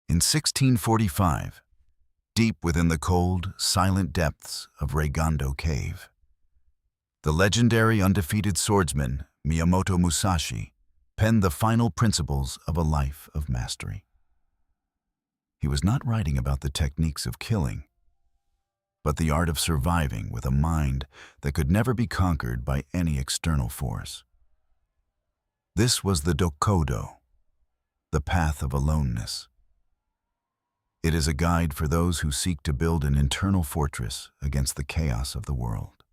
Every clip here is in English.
In 1645, deep within the cold, silent depths of Reigondo Cave, the legendary undefeated swordsman Miyamoto Musashi penned the final principles of a life of mastery. He was not writing about the techniques of killing, but the art of surviving with a mind that could never be conquered by any external force. This was the Dokodo, the path of aloneness. It is a guide for those who seek to build an internal fortress against the chaos of the world.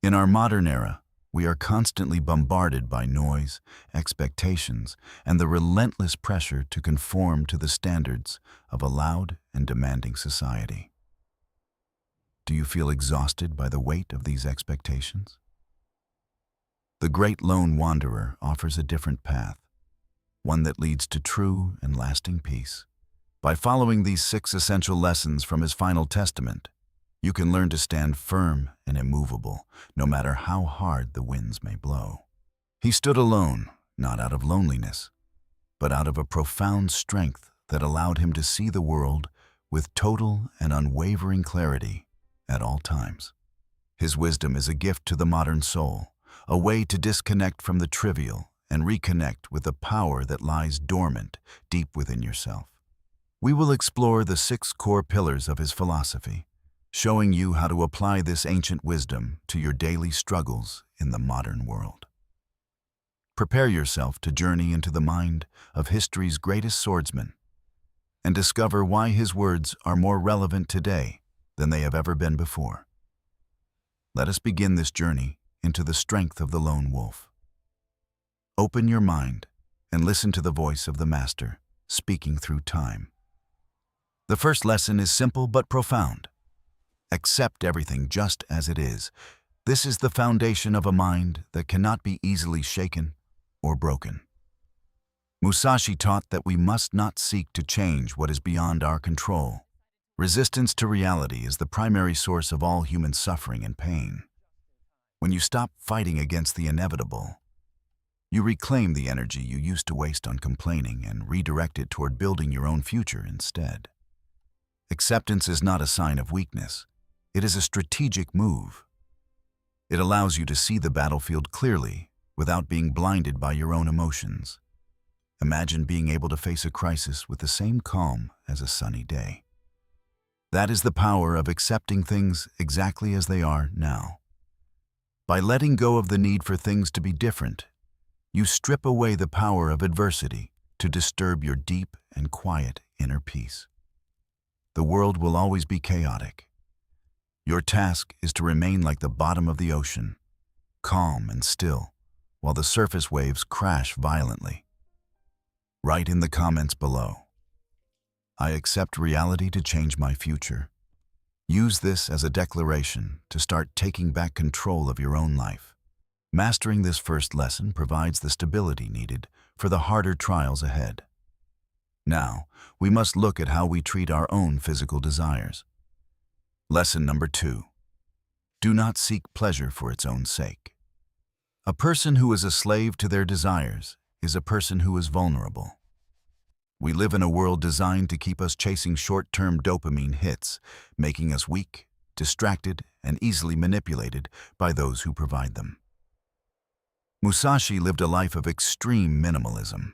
In our modern era, we are constantly bombarded by noise, expectations, and the relentless pressure to conform to the standards of a loud and demanding society. Do you feel exhausted by the weight of these expectations? The great lone wanderer offers a different path, one that leads to true and lasting peace. By following these 6 essential lessons from his final testament, you can learn to stand firm and immovable, no matter how hard the winds may blow. He stood alone, not out of loneliness, but out of a profound strength that allowed him to see the world with total and unwavering clarity at all times. His wisdom is a gift to the modern soul, a way to disconnect from the trivial and reconnect with the power that lies dormant deep within yourself. We will explore the 6 core pillars of his philosophy, showing you how to apply this ancient wisdom to your daily struggles in the modern world. Prepare yourself to journey into the mind of history's greatest swordsman and discover why his words are more relevant today than they have ever been before. Let us begin this journey into the strength of the lone wolf. Open your mind and listen to the voice of the master speaking through time. The first lesson is simple but profound. Accept everything just as it is. This is the foundation of a mind that cannot be easily shaken or broken. Musashi taught that we must not seek to change what is beyond our control. Resistance to reality is the primary source of all human suffering and pain. When you stop fighting against the inevitable, you reclaim the energy you used to waste on complaining and redirect it toward building your own future instead. Acceptance is not a sign of weakness. It is a strategic move. It allows you to see the battlefield clearly without being blinded by your own emotions. Imagine being able to face a crisis with the same calm as a sunny day. That is the power of accepting things exactly as they are now. By letting go of the need for things to be different, you strip away the power of adversity to disturb your deep and quiet inner peace. The world will always be chaotic. Your task is to remain like the bottom of the ocean, calm and still, while the surface waves crash violently. Write in the comments below, "I accept reality to change my future." Use this as a declaration to start taking back control of your own life. Mastering this first lesson provides the stability needed for the harder trials ahead. Now, we must look at how we treat our own physical desires. Lesson number 2. Do not seek pleasure for its own sake. A person who is a slave to their desires is a person who is vulnerable. We live in a world designed to keep us chasing short-term dopamine hits, making us weak, distracted, and easily manipulated by those who provide them. Musashi lived a life of extreme minimalism.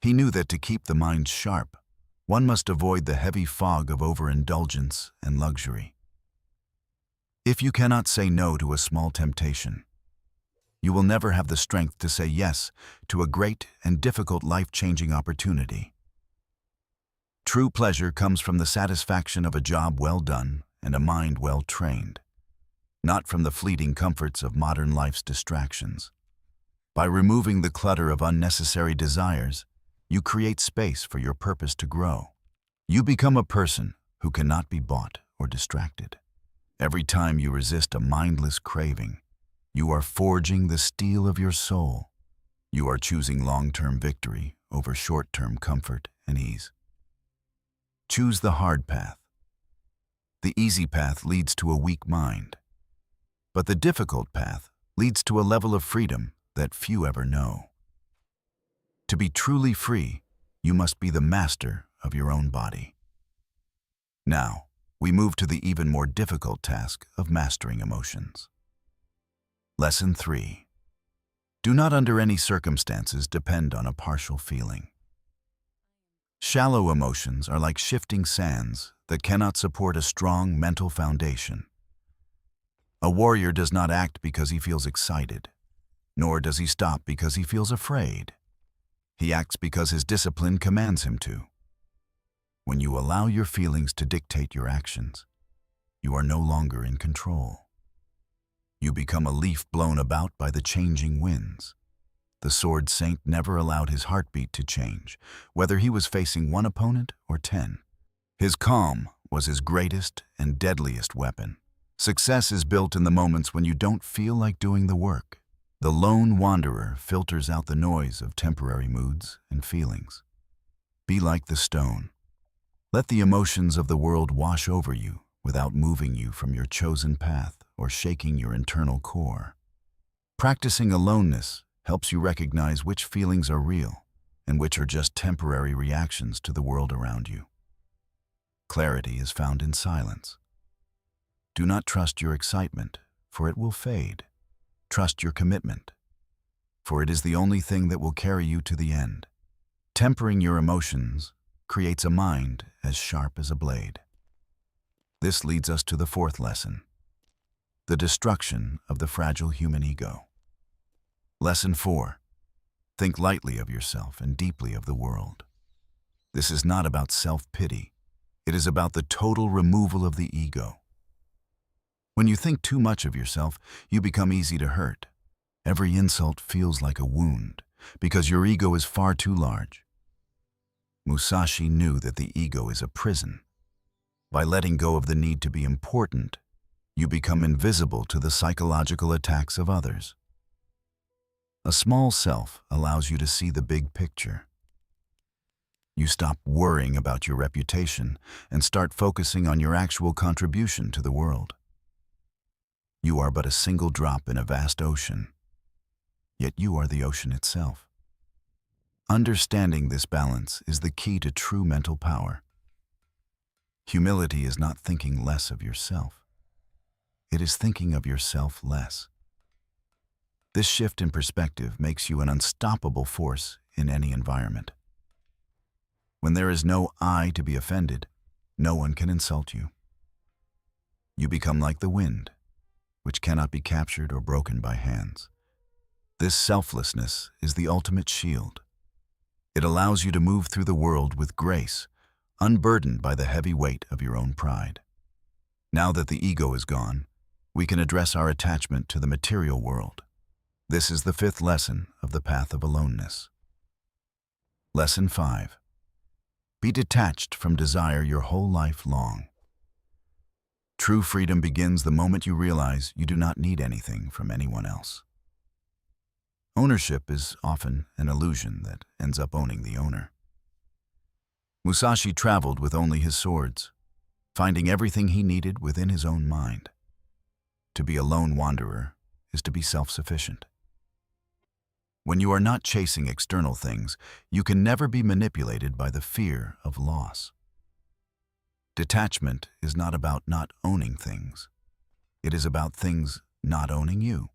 He knew that to keep the mind sharp, one must avoid the heavy fog of overindulgence and luxury. If you cannot say no to a small temptation, you will never have the strength to say yes to a great and difficult life-changing opportunity. True pleasure comes from the satisfaction of a job well done and a mind well trained, not from the fleeting comforts of modern life's distractions. By removing the clutter of unnecessary desires, you create space for your purpose to grow. You become a person who cannot be bought or distracted. Every time you resist a mindless craving, you are forging the steel of your soul. You are choosing long-term victory over short-term comfort and ease. Choose the hard path. The easy path leads to a weak mind, but the difficult path leads to a level of freedom that few ever know. To be truly free, You must be the master of your own body. Now, we move to the even more difficult task of mastering emotions. Lesson 3. Do not under any circumstances depend on a partial feeling. Shallow emotions are like shifting sands that cannot support a strong mental foundation. A warrior does not act because he feels excited, nor does he stop because he feels afraid. He acts because his discipline commands him to. When you allow your feelings to dictate your actions, you are no longer in control. You become a leaf blown about by the changing winds. The sword saint never allowed his heartbeat to change, whether he was facing one opponent or 10. His calm was his greatest and deadliest weapon. Success is built in the moments when you don't feel like doing the work. The lone wanderer filters out the noise of temporary moods and feelings. Be like the stone. Let the emotions of the world wash over you without moving you from your chosen path or shaking your internal core. Practicing aloneness helps you recognize which feelings are real and which are just temporary reactions to the world around you. Clarity is found in silence. Do not trust your excitement, for it will fade. Trust your commitment, for it is the only thing that will carry you to the end. Tempering your emotions creates a mind as sharp as a blade. This leads us to the fourth lesson: the destruction of the fragile human ego. Lesson 4. Think lightly of yourself and deeply of the world. This is not about self-pity. It is about the total removal of the ego. When you think too much of yourself, you become easy to hurt. Every insult feels like a wound because your ego is far too large. Musashi knew that the ego is a prison. By letting go of the need to be important, you become invisible to the psychological attacks of others. A small self allows you to see the big picture. You stop worrying about your reputation and start focusing on your actual contribution to the world. You are but a single drop in a vast ocean, yet you are the ocean itself. Understanding this balance is the key to true mental power. Humility is not thinking less of yourself. It is thinking of yourself less. This shift in perspective makes you an unstoppable force in any environment. When there is no I to be offended, no one can insult you. You become like the wind, which cannot be captured or broken by hands. This selflessness is the ultimate shield. It allows you to move through the world with grace, unburdened by the heavy weight of your own pride. Now that the ego is gone, we can address our attachment to the material world. This is the fifth lesson of the path of aloneness. Lesson 5. Be detached from desire your whole life long. True freedom begins the moment you realize you do not need anything from anyone else. Ownership is often an illusion that ends up owning the owner. Musashi traveled with only his swords, finding everything he needed within his own mind. To be a lone wanderer is to be self-sufficient. When you are not chasing external things, you can never be manipulated by the fear of loss. Detachment is not about not owning things. It is about things not owning you.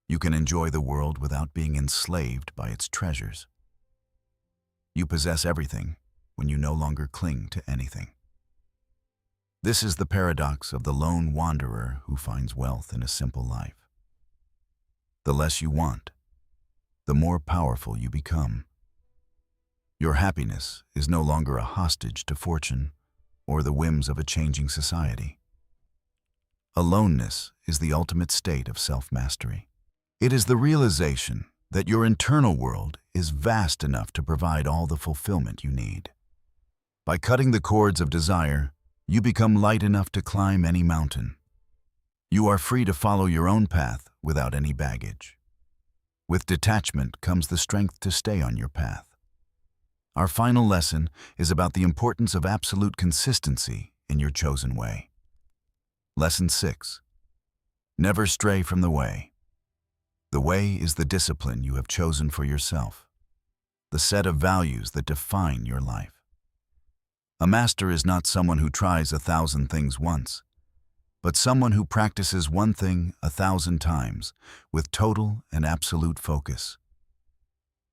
You can enjoy the world without being enslaved by its treasures. You possess everything when you no longer cling to anything. This is the paradox of the lone wanderer who finds wealth in a simple life. The less you want, the more powerful you become. Your happiness is no longer a hostage to fortune or the whims of a changing society. Aloneness is the ultimate state of self-mastery. It is the realization that your internal world is vast enough to provide all the fulfillment you need. By cutting the cords of desire, you become light enough to climb any mountain. You are free to follow your own path without any baggage. With detachment comes the strength to stay on your path. Our final lesson is about the importance of absolute consistency in your chosen way. Lesson 6. Never stray from the way. The way is the discipline you have chosen for yourself. the set of values that define your life. A master is not someone who tries 1,000 things once, but someone who practices one thing 1,000 times with total and absolute focus.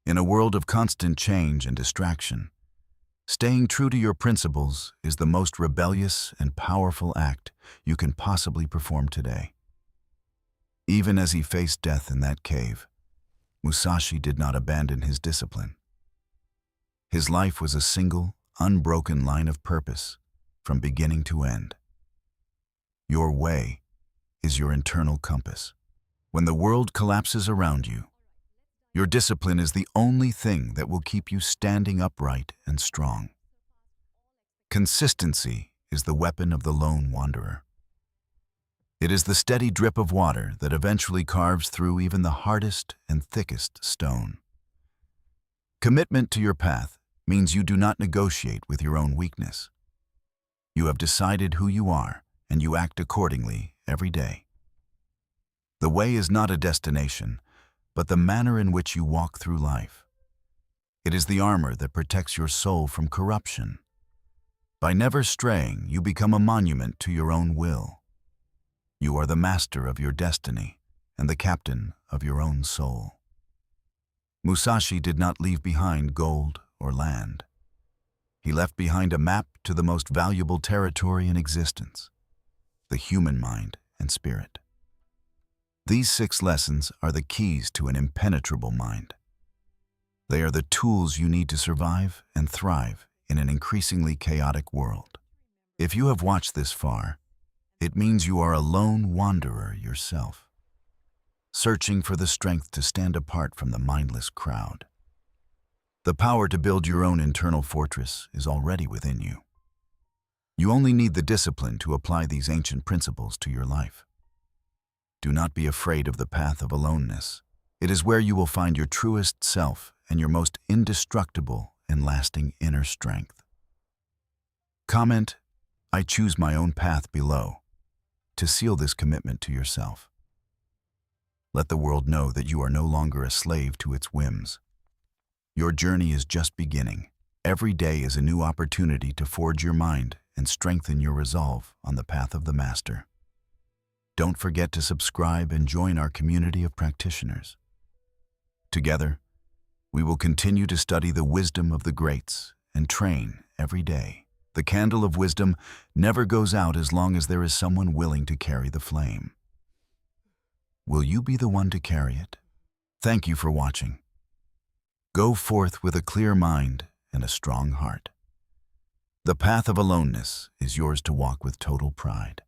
In a world of constant change and distraction, staying true to your principles is the most rebellious and powerful act you can possibly perform today. Even as he faced death in that cave, Musashi did not abandon his discipline. His life was a single, unbroken line of purpose from beginning to end. Your way is your internal compass. When the world collapses around you, your discipline is the only thing that will keep you standing upright and strong. Consistency is the weapon of the lone wanderer. It is the steady drip of water that eventually carves through even the hardest and thickest stone. Commitment to your path means you do not negotiate with your own weakness. You have decided who you are, and you act accordingly every day. The way is not a destination, but the manner in which you walk through life. It is the armor that protects your soul from corruption. By never straying, you become a monument to your own will. You are the master of your destiny and the captain of your own soul. Musashi did not leave behind gold or land. He left behind a map to the most valuable territory in existence, the human mind and spirit. These 6 lessons are the keys to an impenetrable mind. They are the tools you need to survive and thrive in an increasingly chaotic world. If you have watched this far, it means you are a lone wanderer yourself, searching for the strength to stand apart from the mindless crowd. The power to build your own internal fortress is already within you. You only need the discipline to apply these ancient principles to your life. Do not be afraid of the path of aloneness. It is where you will find your truest self and your most indestructible and lasting inner strength. Comment, "I choose my own path" below to seal this commitment to yourself. Let the world know that you are no longer a slave to its whims. Your journey is just beginning. Every day is a new opportunity to forge your mind and strengthen your resolve on the path of the master. Don't forget to subscribe and join our community of practitioners. Together, we will continue to study the wisdom of the greats and train every day. The candle of wisdom never goes out as long as there is someone willing to carry the flame. Will you be the one to carry it? Thank you for watching. Go forth with a clear mind and a strong heart. The path of aloneness is yours to walk with total pride.